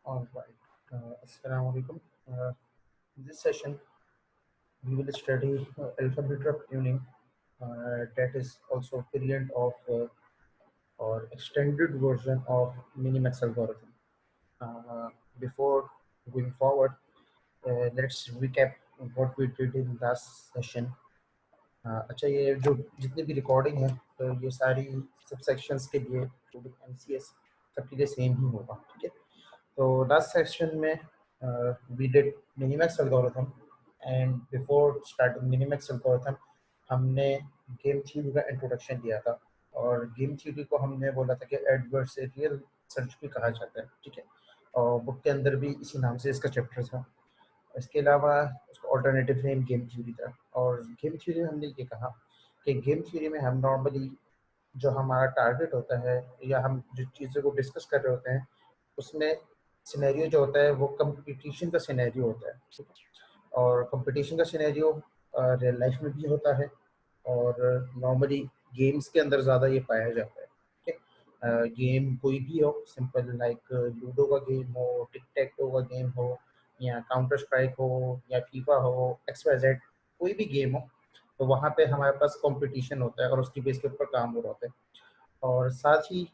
All right. Assalamu alaikum. In this session, we will study alphabet tuning. That is also a variant of or extended version of Minimax algorithm. Uh, Before going forward, let's recap what we did in last session. अच्छा ये जो जितनी भी recording है तो ये सारी सब सेक्शंस के लिए MCS सबके लिए सेम ही होगा, ठीक है। तो लास्ट सेक्शन में we did minimax algorithm and before starting minimax algorithm हमने गेम थ्योरी का इंट्रोडक्शन दिया था और गेम थ्योरी को हमने बोला था कि एडवर्सेरियल सर्च भी कहा जाता है, ठीक है। और बुक के अंदर भी इसी नाम से इसका चैप्टर था। इसके अलावा उसका ऑल्टरनेटिव नेम गेम थ्योरी था और गेम थ्योरी में हमने ये कहा कि गेम थ्योरी में हम नॉर्मली जो हमारा टारगेट होता है या हम जो चीज़ों को डिस्कस कर रहे होते हैं उसमें सिनेरियो जो होता है वो कंपटीशन का सिनेरियो होता है, ठीक है। और कंपटीशन का सिनेरियो रियल लाइफ में भी होता है और नॉर्मली गेम्स के अंदर ज़्यादा ये पाया जाता है, ठीक है। गेम कोई भी हो, सिंपल लाइक लूडो का गेम हो, टिक टैक टो का गेम हो या काउंटर स्ट्राइक हो या फीफा हो, XYZ कोई भी गेम हो, तो वहाँ पे हमारे पास कंपटीशन होता है और उसकी बेस के ऊपर काम हो रहा होता है। और साथ ही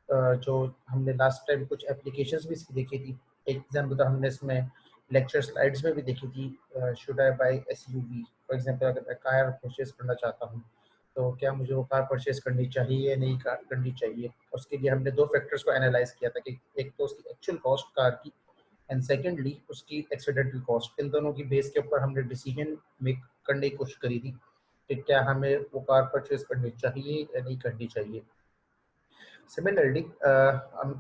जो हमने लास्ट टाइम कुछ एप्लीकेशंस भी इसकी देखी थी। एक एग्जाम्पल तो हमने इसमें लेक्चर स्लाइड्स में भी देखी थी, should I buy SUV। For example अगर मैं कार परचेज करना चाहता हूँ तो क्या मुझे वो कार परचेज करनी चाहिए या नहीं करनी चाहिए। उसके लिए हमने दो फैक्टर्स को एनालाइज किया था कि एक तो उसकी एक्चुअल कॉस्ट कार की एंड सेकेंडली उसकी एक्सीडेंटल कॉस्ट। इन दोनों की बेस के ऊपर हमने डिसीजन मेक करने की कोशिश करी थी कि क्या हमें वो कार परचेज करनी चाहिए या नहीं करनी चाहिए। सिमिलरली हम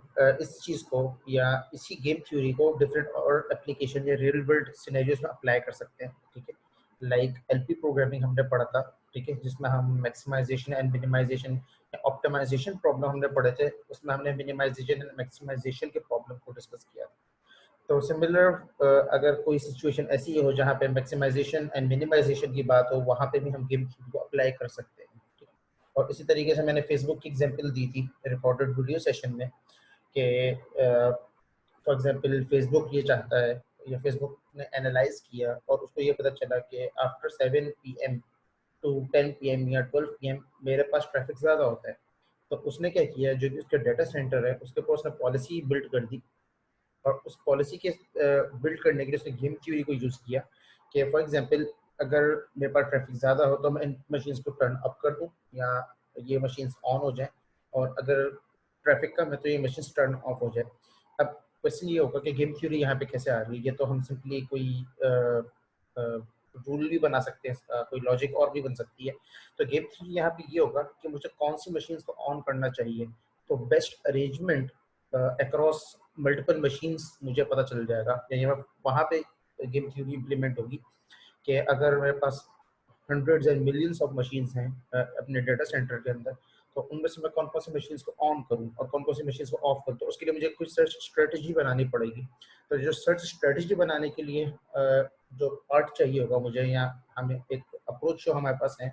इस चीज़ को या इसी गेम थ्योरी को डिफरेंट और एप्लीकेशन या रियल वर्ल्ड सिनेरियोज में अप्लाई कर सकते हैं, ठीक है। लाइक LP प्रोग्रामिंग हमने पढ़ा था, ठीक है, जिसमें हम maximization and minimization optimization problem हमने पढ़े थे। उसमें हमने मिनिमाइजेशन एंड मैक्सिमाइजेशन के प्रॉब्लम को डिस्कस किया। तो सिमिलर अगर कोई सिचुएशन ऐसी हो जहाँ पे मैक्सिमाइजेशन एंड मिनिमाइजेशन की बात हो, वहाँ पे भी हम गेम थ्योरी को अप्लाई कर सकते हैं, ठीक है। और इसी तरीके से मैंने फेसबुक की एग्जांपल दी थी रिकॉर्डेड वीडियो सेशन में कि फॉर एग्जांपल फेसबुक ये चाहता है या फेसबुक ने एनालाइज किया और उसको ये पता चला कि आफ्टर 7 PM टू 10 PM या 12 PM मेरे पास ट्रैफिक ज़्यादा होता है। तो उसने क्या किया, जो भी उसका डाटा सेंटर है उसके ऊपर उसने पॉलिसी बिल्ड कर दी और उस पॉलिसी के बिल्ड करने के लिए उसने गेम थ्योरी को यूज़ किया कि फॉर एग्जांपल अगर मेरे पास ट्रैफिक ज़्यादा हो तो मैं इन मशीन्स को टर्न अप कर दूं या ये मशीन्स ऑन हो जाएं, और अगर ट्रैफिक कम है तो ये मशीन्स टर्न ऑफ हो जाए। अब क्वेश्चन ये होगा कि गेम थ्योरी यहाँ पे कैसे आ रही है। ये तो हम सिंपली कोई रूल भी बना सकते हैं, इसका कोई लॉजिक और भी बन सकती है। तो गेम थ्योरी यहाँ पे ये होगा कि मुझे कौन सी मशीन्स को ऑन करना चाहिए, तो best arrangement across multiple machines मुझे पता चल जाएगा। यानी वहाँ पे गेम थ्योरी इम्प्लीमेंट होगी कि अगर मेरे पास hundreds and millions of machines हैं अपने डाटा सेंटर के अंदर, तो उनमें से मैं कौन कौन सी मशीन्स को ऑन करूं और कौन कौन सी मशीन्स को ऑफ करूं, तो उसके लिए मुझे कुछ सर्च स्ट्रेटजी बनानी पड़ेगी। तो जो सर्च स्ट्रेटजी बनाने के लिए जो पार्ट चाहिए होगा मुझे, या हमें एक अप्रोच जो हमारे पास है,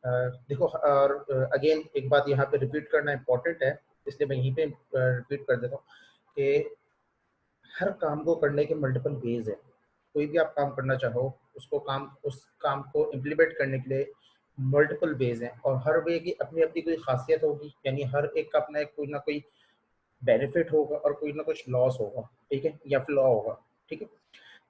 देखो, और अगेन एक बात यहाँ पे रिपीट करना इम्पोर्टेंट है, इसलिए मैं यहीं पे रिपीट कर देता हूँ कि हर काम को करने के मल्टीपल वेज है। कोई भी आप काम करना चाहो उस काम को इम्प्लीमेंट करने के लिए मल्टीपल वेज हैं और हर वे की अपनी अपनी कोई खासियत होगी। यानी हर एक का अपना एक कोई ना कोई बेनिफिट होगा और कोई ना कुछ लॉस होगा, ठीक है, या फ्लॉ होगा, ठीक है।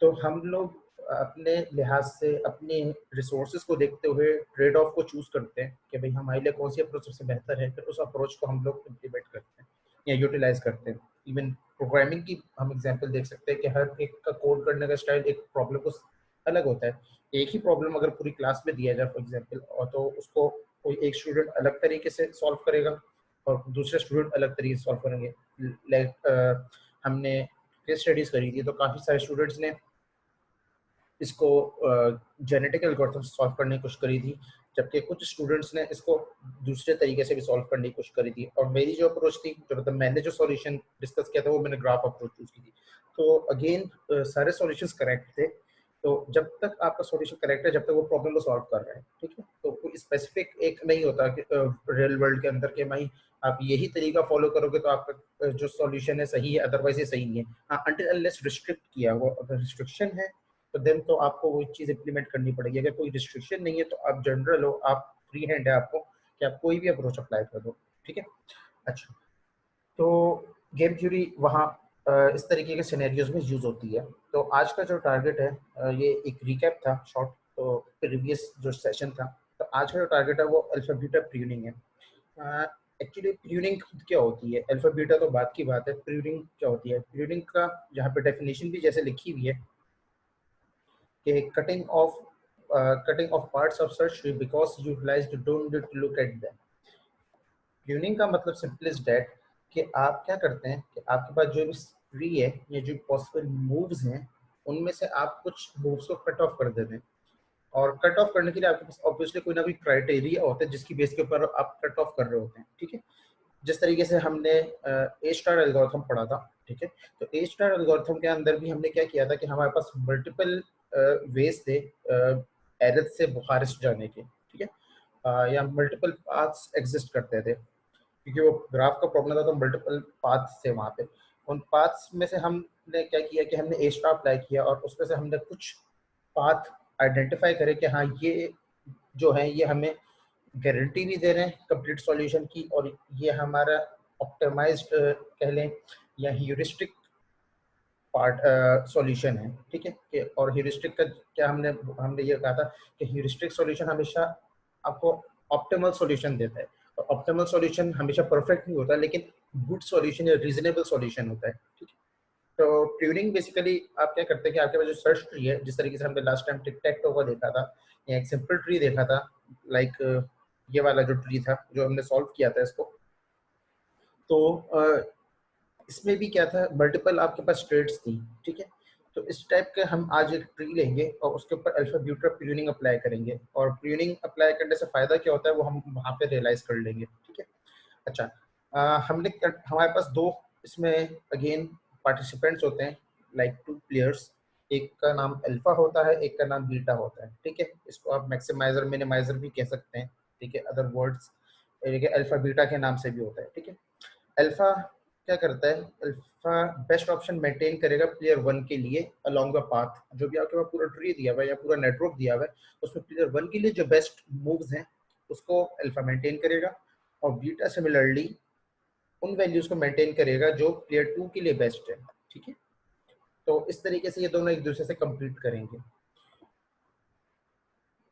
तो हम लोग अपने लिहाज से अपने रिसोर्सेज को देखते हुए ट्रेड ऑफ को चूज करते हैं कि भाई हमारे लिए कौन सी अप्रोच सबसे बेहतर है, फिर उस अप्रोच को हम लोग इम्प्लीमेंट करते हैं या यूटिलाइज करते हैं। इवन प्रोग्रामिंग की हम एग्जांपल देख सकते हैं कि हर एक का कोड करने का स्टाइल एक प्रॉब्लम को अलग होता है। एक ही प्रॉब्लम अगर पूरी क्लास में दिया जाए फॉर एग्जांपल, और तो उसको कोई एक स्टूडेंट अलग तरीके से सॉल्व करेगा और दूसरे स्टूडेंट अलग तरीके से सॉल्व करेंगे। लाइक हमने केस स्टडीज करी थी तो काफ़ी सारे स्टूडेंट्स ने इसको जेनेटिक एल्गोरिथम सॉल्व करने की कोशिश करी थी, जबकि कुछ स्टूडेंट्स ने इसको दूसरे तरीके से भी सॉल्व करने की कोशिश करी थी। और मेरी जो अप्रोच थी, जो मतलब मैंने जो सॉल्यूशन डिस्कस किया था, वो मैंने ग्राफ अप्रोच यूज की थी। तो अगेन सारे सॉल्यूशंस करेक्ट थे। तो जब तक आपका सॉल्यूशन करेक्ट है, जब तक वो प्रॉब्लम को सॉल्व कर रहे हैं, ठीक है। तो कोई स्पेसिफिक एक नहीं होता कि रियल वर्ल्ड के अंदर के भाई आप यही तरीका फॉलो करोगे तो आपका जो सॉल्यूशन है सही है, अदरवाइज ये सही नहीं है। हाँ, अनटिल अनलेस रिस्ट्रिक्ट किया हो, अगर रिस्ट्रिक्शन है तो देन तो आपको वो चीज़ इम्प्लीमेंट करनी पड़ेगी। अगर कोई रिस्ट्रिक्शन नहीं है तो आप जनरल हो, आप फ्री हैंड है आपको कि आप कोई भी अप्रोच अप्लाई कर दो। ठीक है। अच्छा, तो गेम थ्योरी वहाँ इस तरीके के सिनेरियोज में यूज होती है। तो आज का जो टारगेट है, ये एक रिकैप था शॉर्ट, तो प्रीवियस जो सेशन था। तो आज का जो टारगेट है वो अल्फा बीटा प्रूनिंग है। एक्चुअली प्रूनिंग खुद क्या होती है, अल्फा बीटा तो बात की बात है, प्रूनिंग क्या होती है? प्रूनिंग का यहाँ पे डेफिनेशन भी जैसे लिखी हुई है कि cutting off parts of search tree because utilized don't need to look at them. Tuning का मतलब सिंपल इज डैट कि आप क्या करते हैं कि आपके पास जो भी ट्री है या जो पॉसिबल मूव्स हैं उनमें से आप कुछ मूव्स को कट ऑफ कर देते हैं। और कट ऑफ करने के लिए आपके पास ऑब्वियसली कोई ना कोई क्राइटेरिया होता है जिसकी बेस के ऊपर आप कट ऑफ कर रहे होते हैं। ठीक है। जिस तरीके से हमने ए स्टार एल्गोरिथम पढ़ा था, ठीक है, तो ए स्टार एल्गोरिथम के अंदर भी हमने क्या किया था कि हमारे पास मल्टीपल वेज थे एरर से बुखारिस्ट जाने के। ठीक है। या मल्टीपल पाथ्स एग्जिस्ट करते थे क्योंकि वो ग्राफ का प्रॉब्लम था, तो मल्टीपल पाथ्स थे वहाँ पे। उन पाथ्स में से हमने क्या किया कि हमने ए स्टार अप्लाई किया और उसमें से हमने कुछ पाथ आइडेंटिफाई करे कि हाँ ये जो है ये हमें गारंटी भी दे रहे हैं कंप्लीट सॉल्यूशन की, और ये हमारा ऑप्टिमाइज्ड कह लें या ह्यूरिस्टिक पार्ट सॉल्यूशन है। ठीक है। और ह्यूरिस्टिक का क्या हमने हमने ये कहा था कि ह्यूरिस्टिक सॉल्यूशन हमेशा आपको ऑप्टिमल सॉल्यूशन देता है, और ऑप्टिमल सॉल्यूशन हमेशा परफेक्ट नहीं होता, लेकिन गुड सॉल्यूशन या रीजनेबल सॉल्यूशन होता है। ठीक है। तो ट्यूनिंग बेसिकली आप क्या करते हैं कि आपके पास जो सर्च ट्री है, जिस तरीके से हमने last time tick tech to का देखा था या एक सिंपल ट्री देखा था, लाइक ये वाला जो ट्री था जो हमने सॉल्व किया था इसको, तो इसमें भी क्या था, मल्टीपल आपके पास स्टेट्स थी। ठीक है। तो इस टाइप के हम आज एक ट्री लेंगे और उसके ऊपर अल्फा ब्यूटा प्रूनिंग अप्लाई करेंगे, और प्रूनिंग अप्लाई करने से फायदा क्या होता है वो हम वहाँ पे रियलाइज कर लेंगे। ठीक है। अच्छा, हमारे पास दो इसमें अगेन पार्टिसिपेंट्स होते हैं, लाइक टू प्लेयर्स। एक का नाम अल्फा होता है, एक का नाम बीटा होता है। ठीक है। इसको आप मैक्सिमाइजर मिनिमाइजर भी कह सकते हैं। ठीक है। अदर वर्ड्स अल्फा बीटा के नाम से भी होता है। ठीक है। अल्फा क्या करता है, अल्फा बेस्ट ऑप्शन मेंटेन करेगा प्लेयर वन के लिए अलोंग द पाथ। जो भी आपके पास पूरा ट्री दिया हुआ है या पूरा नेटवर्क दिया हुआ है, उसमें प्लेयर वन के लिए जो बेस्ट मूव्स हैं उसको अल्फा मेंटेन करेगा, और बीटा सिमिलरली उन वैल्यूज को मेंटेन करेगा जो प्लेयर टू के लिए बेस्ट है। ठीक है। तो इस तरीके से ये दोनों एक दूसरे से कंपीट करेंगे।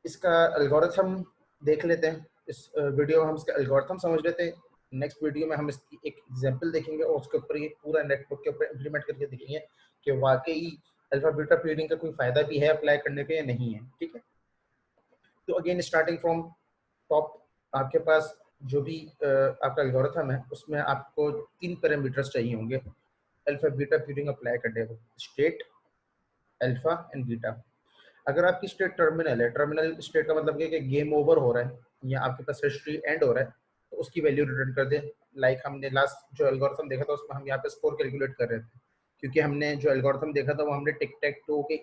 इसका एल्गोरिथम देख लेते हैं। इस वीडियो में हम इसका एल्गोरिथम समझ लेते हैं। नेक्स्ट वीडियो में हम इसकी एक एग्जांपल देखेंगे और उसके ऊपर ये पूरा नेटवर्क के ऊपर इंप्लीमेंट करके देखेंगे कि वाकई अल्फा बीटा प्रूनिंग का कोई फायदा भी है अप्लाई करने के या नहीं है। ठीक है। तो अगेन स्टार्टिंग फ्रॉम टॉप, आपके पास जो भी आपका एल्गोरिथम है उसमें आपको 3 पैरामीटर्स चाहिए होंगे अल्फा बीटा प्रूनिंग अप्लाई करने को, स्टेट, अल्फा एंड बीटा। अगर आपकी स्टेट टर्मिनल है, टर्मिनल स्टेट का मतलब है कि गेम ओवर हो रहा है या आपके पास हिस्ट्री एंड हो रहा है, तो उसकी वैल्यू रिटर्न कर दे। लाइक हमने लास्ट जो एल्गोरिथम देखा था उसमें हम यहाँ पे स्कोर कैलकुलेट कर रहे थे, क्योंकि हमने जो एल्गोरिथम देखा था वो हमने टिक टैक टो के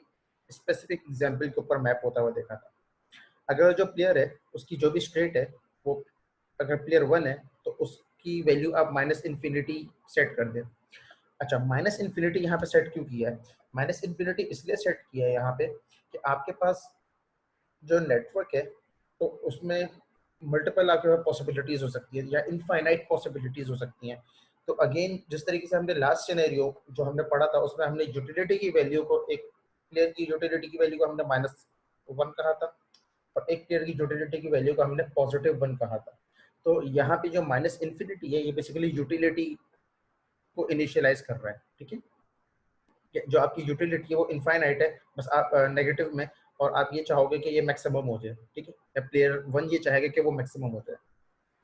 स्पेसिफिक एग्जाम्पल के ऊपर मैप होता हुआ देखा था। अगर जो प्लेयर है उसकी जो भी स्टेट है वो, अगर प्लेयर वन है तो उसकी वैल्यू आप माइनस इन्फिनिटी सेट कर दें। अच्छा, माइनस इन्फिनिटी यहाँ पे सेट क्यों किया है? माइनस इन्फिनिटी इसलिए सेट किया है यहाँ पे कि आपके पास जो नेटवर्क है तो उसमें मल्टीपल आपके पास पॉसिबिलिटीज हो सकती है या इनफाइनाइट पॉसिबिलिटीज हो सकती हैं। तो अगेन जिस तरीके से हमने लास्ट सिनेरियो जो हमने पढ़ा था उसमें हमने यूटिलिटी की वैल्यू को, एक प्लेयर की यूटिलिटी की वैल्यू को हमने -1 कहा था और एक प्लेयर की यूटिलिटी की वैल्यू को हमने +1 कहा था। तो यहाँ पे जो माइनस इन्फिनिटी है ये बेसिकली यूटिलिटी को इनिशियलाइज कर रहा है। ठीक है। जो आपकी यूटिलिटी है वो इनफाइनाइट है, बस आप नेगेटिव में, और आप ये चाहोगे कि ये मैक्सिमम हो जाए। ठीक है। या प्लेयर वन ये चाहेगा कि वो मैक्सिमम हो जाए।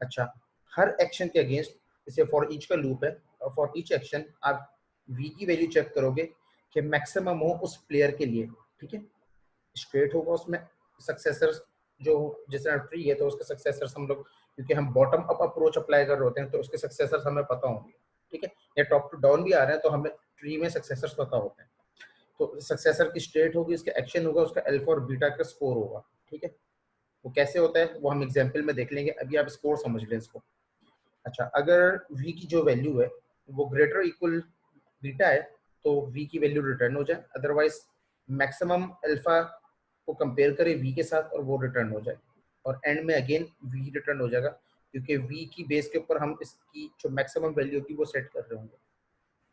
अच्छा, हर एक्शन के अगेंस्ट, इसे फॉर ईच का लूप है, और फॉर ईच एक्शन आप वी की वैल्यू चेक करोगे कि मैक्सिमम हो उस प्लेयर के लिए। ठीक है। स्ट्रेट होगा उसमें सक्सेसर्स, जो जिस तरह ट्री है तो उसके सक्सेसर्स हम लोग, क्योंकि हम बॉटम अप अप्रोच अप्लाई कर रहे होते हैं तो उसके सक्सेसर्स हमें पता होंगे। ठीक है। या टॉप टू डाउन भी आ रहे हैं तो हमें ट्री में सक्सेसर्स पता होते हैं। तो सक्सेसर की स्टेट होगी, उसका एक्शन होगा, उसका अल्फा और बीटा का स्कोर होगा। ठीक है। वो कैसे होता है वो हम एग्जांपल में देख लेंगे, अभी आप स्कोर समझ लें इसको। अच्छा, अगर v की जो वैल्यू है वो ग्रेटर इक्वल बीटा है तो v की वैल्यू रिटर्न हो जाए, अदरवाइज मैक्सिमम अल्फा को कंपेयर करें v के साथ और वो रिटर्न हो जाए, और एंड में अगेन v रिटर्न हो जाएगा, क्योंकि v की बेस के ऊपर हम इसकी जो मैक्सिमम वैल्यू होगी वो सेट कर रहे होंगे।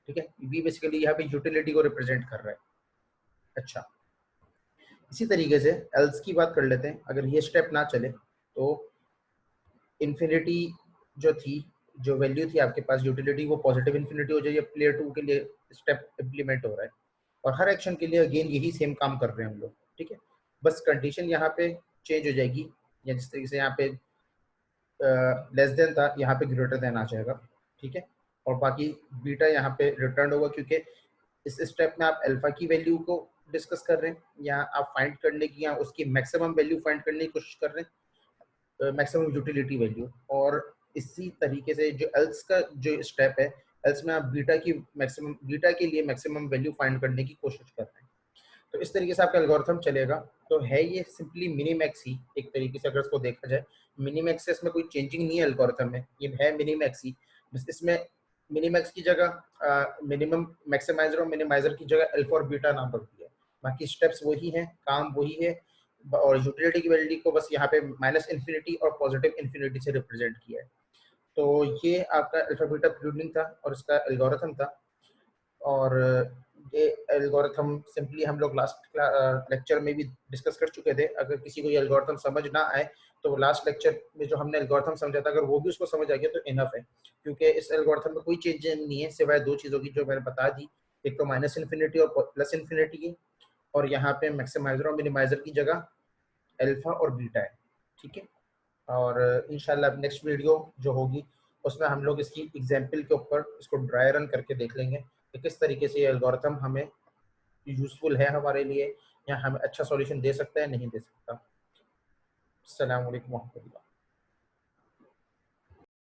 ठीक है, v बेसिकली यहाँ पे यूटिलिटी को रिप्रेजेंट कर रहा है। अच्छा, इसी तरीके से एल्स की बात कर लेते हैं। अगर ये स्टेप ना चले तो इन्फिनिटी जो थी, जो वैल्यू थी आपके पास यूटिलिटी, वो पॉजिटिव इन्फिनिटी हो जाएगी। प्लेयर 2 के लिए स्टेप इम्प्लीमेंट हो रहा है और हर एक्शन के लिए अगेन यही सेम काम कर रहे हैं हम लोग। ठीक है, बस कंडीशन यहाँ पे चेंज हो जाएगी, या जिस तरीके से यहाँ पे लेस देन था यहाँ पे ग्रेटर देन आ जाएगा। ठीक है, और बाकी बीटा यहाँ पे रिटर्न होगा, क्योंकि इस स्टेप में आप अल्फा की वैल्यू को डिस्कस कर रहे हैं, या आप फाइंड करने की, या उसकी मैक्सिमम वैल्यू फाइंड करने की कोशिश कर रहे हैं, मैक्सिमम यूटिलिटी वैल्यू। और इसी तरीके से जो एल्स का जो स्टेप है, एल्स में आप बीटा की मैक्सिमम, बीटा के लिए मैक्सिमम वैल्यू फाइंड करने की कोशिश कर रहे हैं। तो इस तरीके से आपका एल्गोरिथम चलेगा। तो है ये सिंपली मिनीमैक्स ही एक तरीके से, अगर इसको देखा जाए मिनीमैक्स से, इसमें कोई चेंजिंग नहीं है एल्गोरिथम में, ये है मिनीमैक्स ही। बस इसमें मिनीमैक्स की जगह मिनिमम मैक्सिमाइजर और मिनिमाइजर की जगह अल्फा और बीटा नाम रख दिया। बाकी स्टेप्स वही हैं, काम वही है, और यूटिलिटी की वैल्यू को बस यहाँ पे माइनस इन्फिनिटी और पॉजिटिव इन्फिनिटी से रिप्रेजेंट किया है। तो ये आपका अल्फा बीटा प्रूनिंग था और इसका एल्गोरिथम था। और ये एल्गोरिथम सिंपली हम लोग लास्ट लेक्चर में भी डिस्कस कर चुके थे। अगर किसी को ये एल्गोरिथम समझ ना आए तो लास्ट लेक्चर में जो हमने एल्गोरिथम समझा था, अगर वो भी उसको समझ आ गया तो इनफ है, क्योंकि इस एल्गोरिथम में कोई चेंज नहीं है सिवाय दो चीज़ों की जो मैंने बता दी। एक तो माइनस इन्फिनिटी और प्लस इन्फिनिटी की, और यहाँ पे मैक्सिमाइजर और मिनिमाइजर की जगह अल्फा और बीटा है। ठीक है, और इंशाल्लाह नेक्स्ट वीडियो जो होगी उसमें हम लोग इसकी एग्जाम्पल के ऊपर इसको ड्राई रन करके देख लेंगे कि किस तरीके से ये एल्गोरिथम हमें यूजफुल है हमारे लिए, या हमें अच्छा सॉल्यूशन दे सकता है नहीं दे सकता। अस्सलाम वालेकुम।